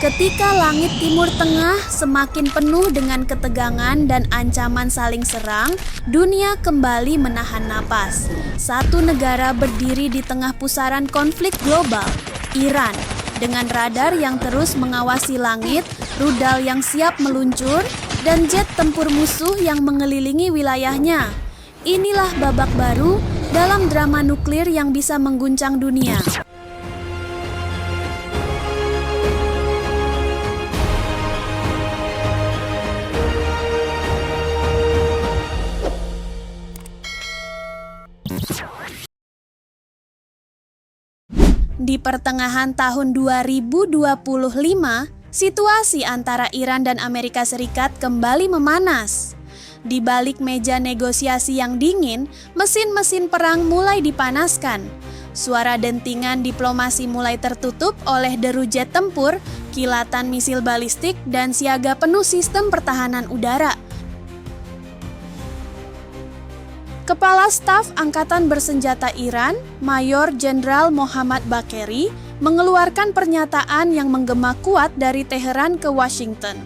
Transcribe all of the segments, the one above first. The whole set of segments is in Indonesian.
Ketika langit Timur Tengah semakin penuh dengan ketegangan dan ancaman saling serang, dunia kembali menahan napas. Satu negara berdiri di tengah pusaran konflik global, Iran. Dengan radar yang terus mengawasi langit, rudal yang siap meluncur, dan jet tempur musuh yang mengelilingi wilayahnya. Inilah babak baru dalam drama nuklir yang bisa mengguncang dunia. Di pertengahan tahun 2025, situasi antara Iran dan Amerika Serikat kembali memanas. Di balik meja negosiasi yang dingin, mesin-mesin perang mulai dipanaskan. Suara dentingan diplomasi mulai tertutup oleh deru jet tempur, kilatan misil balistik, dan siaga penuh sistem pertahanan udara. Kepala Staf Angkatan Bersenjata Iran, Mayor Jenderal Mohammad Bagheri, mengeluarkan pernyataan yang menggema kuat dari Teheran ke Washington.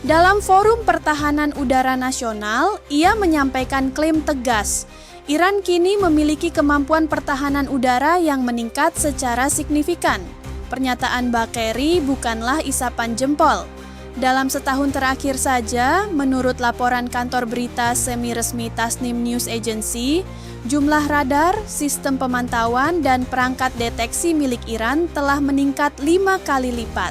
Dalam Forum Pertahanan Udara Nasional, ia menyampaikan klaim tegas, Iran kini memiliki kemampuan pertahanan udara yang meningkat secara signifikan. Pernyataan Bagheri bukanlah isapan jempol. Dalam setahun terakhir saja, menurut laporan kantor berita semi-resmi Tasnim News Agency, jumlah radar, sistem pemantauan, dan perangkat deteksi milik Iran telah meningkat 5 kali lipat.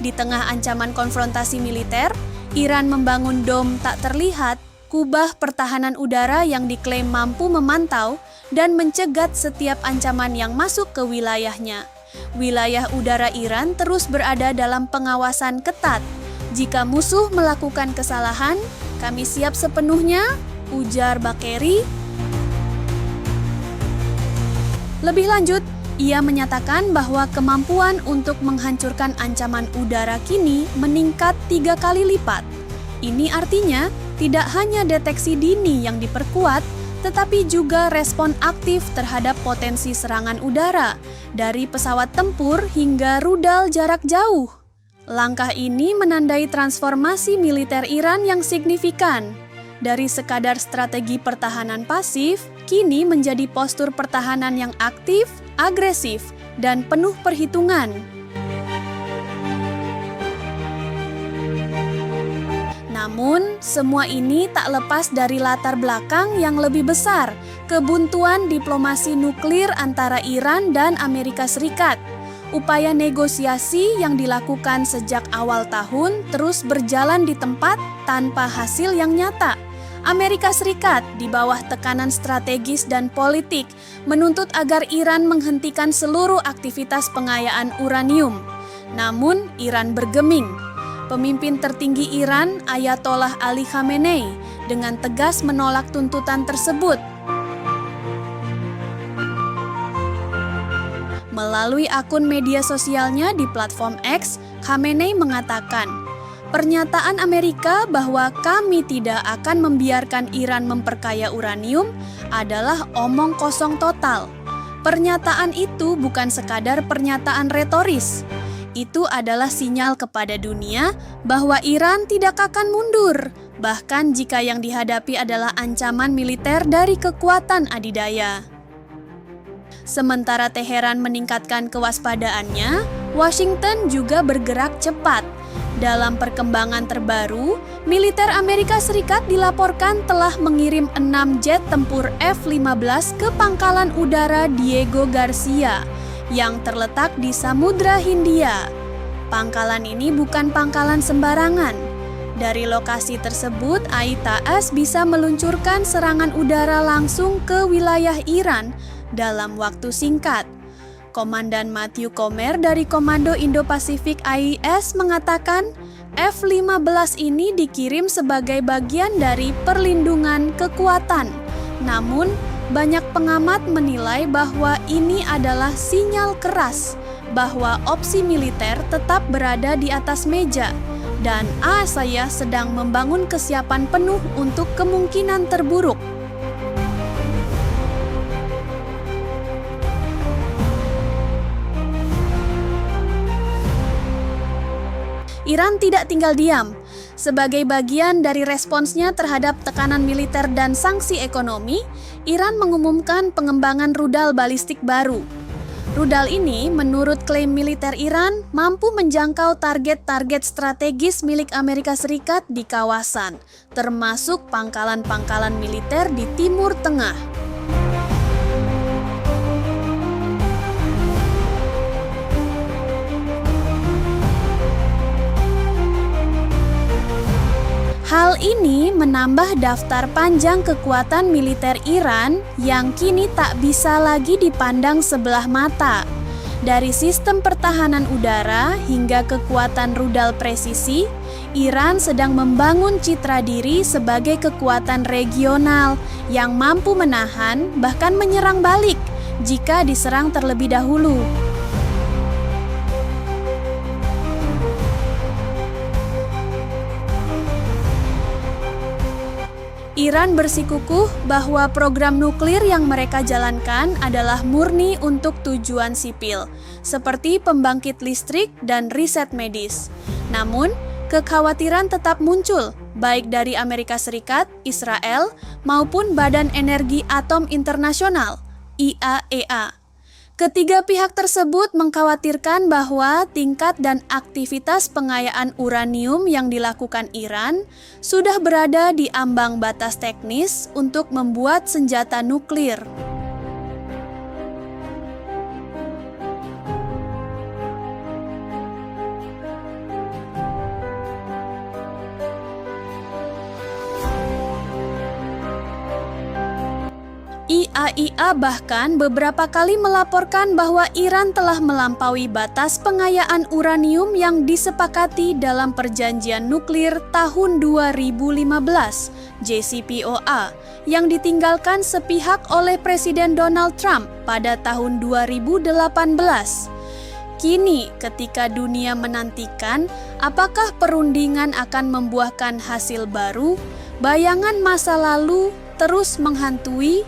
Di tengah ancaman konfrontasi militer, Iran membangun dom tak terlihat, kubah pertahanan udara yang diklaim mampu memantau dan mencegat setiap ancaman yang masuk ke wilayahnya. Wilayah udara Iran terus berada dalam pengawasan ketat. Jika musuh melakukan kesalahan, kami siap sepenuhnya, ujar Bagheri. Lebih lanjut, ia menyatakan bahwa kemampuan untuk menghancurkan ancaman udara kini meningkat 3 kali lipat. Ini artinya tidak hanya deteksi dini yang diperkuat, tetapi juga respon aktif terhadap potensi serangan udara, dari pesawat tempur hingga rudal jarak jauh. Langkah ini menandai transformasi militer Iran yang signifikan. Dari sekadar strategi pertahanan pasif, kini menjadi postur pertahanan yang aktif, agresif, dan penuh perhitungan. Namun, semua ini tak lepas dari latar belakang yang lebih besar, kebuntuan diplomasi nuklir antara Iran dan Amerika Serikat. Upaya negosiasi yang dilakukan sejak awal tahun terus berjalan di tempat tanpa hasil yang nyata. Amerika Serikat di bawah tekanan strategis dan politik menuntut agar Iran menghentikan seluruh aktivitas pengayaan uranium. Namun, Iran bergeming. Pemimpin tertinggi Iran, Ayatollah Ali Khamenei, dengan tegas menolak tuntutan tersebut. Melalui akun media sosialnya di platform X, Khamenei mengatakan, pernyataan Amerika bahwa kami tidak akan membiarkan Iran memperkaya uranium adalah omong kosong total. Pernyataan itu bukan sekadar pernyataan retoris. Itu adalah sinyal kepada dunia bahwa Iran tidak akan mundur, bahkan jika yang dihadapi adalah ancaman militer dari kekuatan adidaya. Sementara Teheran meningkatkan kewaspadaannya, Washington juga bergerak cepat. Dalam perkembangan terbaru, militer Amerika Serikat dilaporkan telah mengirim 6 jet tempur F-15 ke pangkalan udara Diego Garcia yang terletak di Samudra Hindia. Pangkalan ini bukan pangkalan sembarangan. Dari lokasi tersebut, AITAS bisa meluncurkan serangan udara langsung ke wilayah Iran dalam waktu singkat. Komandan Matthew Comer dari Komando Indo-Pasifik AIS mengatakan, F-15 ini dikirim sebagai bagian dari perlindungan kekuatan. Namun, banyak pengamat menilai bahwa ini adalah sinyal keras bahwa opsi militer tetap berada di atas meja dan saya sedang membangun kesiapan penuh untuk kemungkinan terburuk. Iran tidak tinggal diam. Sebagai bagian dari responsnya terhadap tekanan militer dan sanksi ekonomi, Iran mengumumkan pengembangan rudal balistik baru. Rudal ini, menurut klaim militer Iran, mampu menjangkau target-target strategis milik Amerika Serikat di kawasan, termasuk pangkalan-pangkalan militer di Timur Tengah. Hal ini menambah daftar panjang kekuatan militer Iran yang kini tak bisa lagi dipandang sebelah mata. Dari sistem pertahanan udara hingga kekuatan rudal presisi, Iran sedang membangun citra diri sebagai kekuatan regional yang mampu menahan bahkan menyerang balik jika diserang terlebih dahulu. Iran bersikukuh bahwa program nuklir yang mereka jalankan adalah murni untuk tujuan sipil, seperti pembangkit listrik dan riset medis. Namun, kekhawatiran tetap muncul, baik dari Amerika Serikat, Israel, maupun Badan Energi Atom Internasional, IAEA. Ketiga pihak tersebut mengkhawatirkan bahwa tingkat dan aktivitas pengayaan uranium yang dilakukan Iran sudah berada di ambang batas teknis untuk membuat senjata nuklir. IAEA bahkan beberapa kali melaporkan bahwa Iran telah melampaui batas pengayaan uranium yang disepakati dalam perjanjian nuklir tahun 2015, JCPOA, yang ditinggalkan sepihak oleh Presiden Donald Trump pada tahun 2018. Kini, ketika dunia menantikan apakah perundingan akan membuahkan hasil baru, bayangan masa lalu terus menghantui.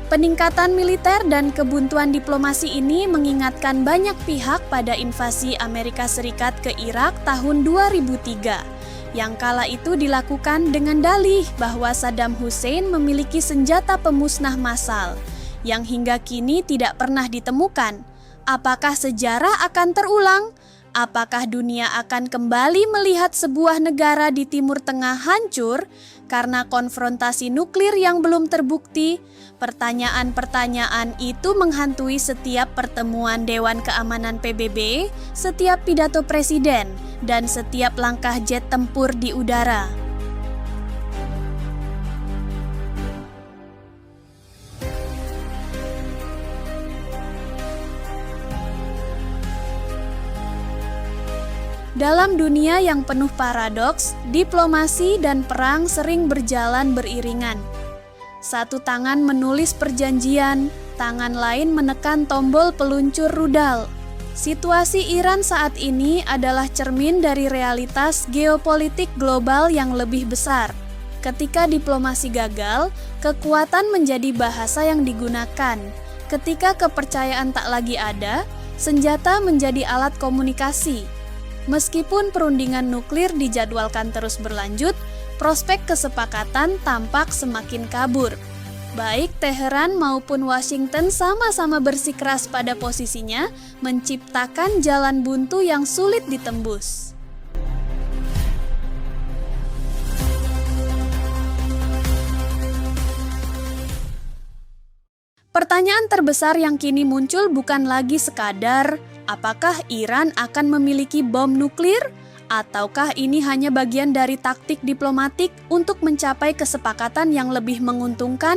Peningkatan militer dan kebuntuan diplomasi ini mengingatkan banyak pihak pada invasi Amerika Serikat ke Irak tahun 2003, yang kala itu dilakukan dengan dalih bahwa Saddam Hussein memiliki senjata pemusnah massal, yang hingga kini tidak pernah ditemukan. Apakah sejarah akan terulang? Apakah dunia akan kembali melihat sebuah negara di Timur Tengah hancur karena konfrontasi nuklir yang belum terbukti? Pertanyaan-pertanyaan itu menghantui setiap pertemuan Dewan Keamanan PBB, setiap pidato presiden, dan setiap langkah jet tempur di udara. Dalam dunia yang penuh paradoks, diplomasi dan perang sering berjalan beriringan. Satu tangan menulis perjanjian, tangan lain menekan tombol peluncur rudal. Situasi Iran saat ini adalah cermin dari realitas geopolitik global yang lebih besar. Ketika diplomasi gagal, kekuatan menjadi bahasa yang digunakan. Ketika kepercayaan tak lagi ada, senjata menjadi alat komunikasi. Meskipun perundingan nuklir dijadwalkan terus berlanjut, prospek kesepakatan tampak semakin kabur. Baik Teheran maupun Washington sama-sama bersikeras pada posisinya, menciptakan jalan buntu yang sulit ditembus. Pertanyaan terbesar yang kini muncul bukan lagi sekadar apakah Iran akan memiliki bom nuklir, ataukah ini hanya bagian dari taktik diplomatik untuk mencapai kesepakatan yang lebih menguntungkan?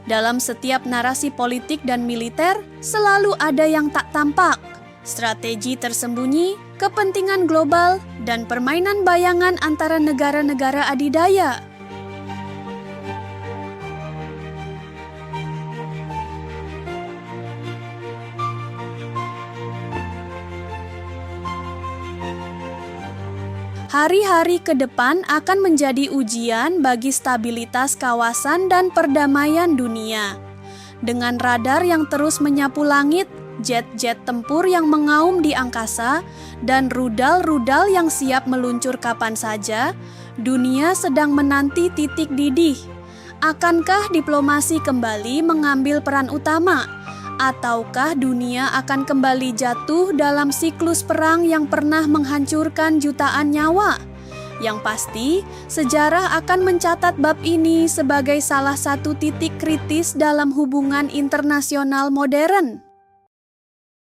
Dalam setiap narasi politik dan militer, selalu ada yang tak tampak. Strategi tersembunyi, kepentingan global, dan permainan bayangan antara negara-negara adidaya. Hari-hari ke depan akan menjadi ujian bagi stabilitas kawasan dan perdamaian dunia. Dengan radar yang terus menyapu langit, jet-jet tempur yang mengaum di angkasa, dan rudal-rudal yang siap meluncur kapan saja, dunia sedang menanti titik didih. Akankah diplomasi kembali mengambil peran utama? Ataukah dunia akan kembali jatuh dalam siklus perang yang pernah menghancurkan jutaan nyawa? Yang pasti, sejarah akan mencatat bab ini sebagai salah satu titik kritis dalam hubungan internasional modern.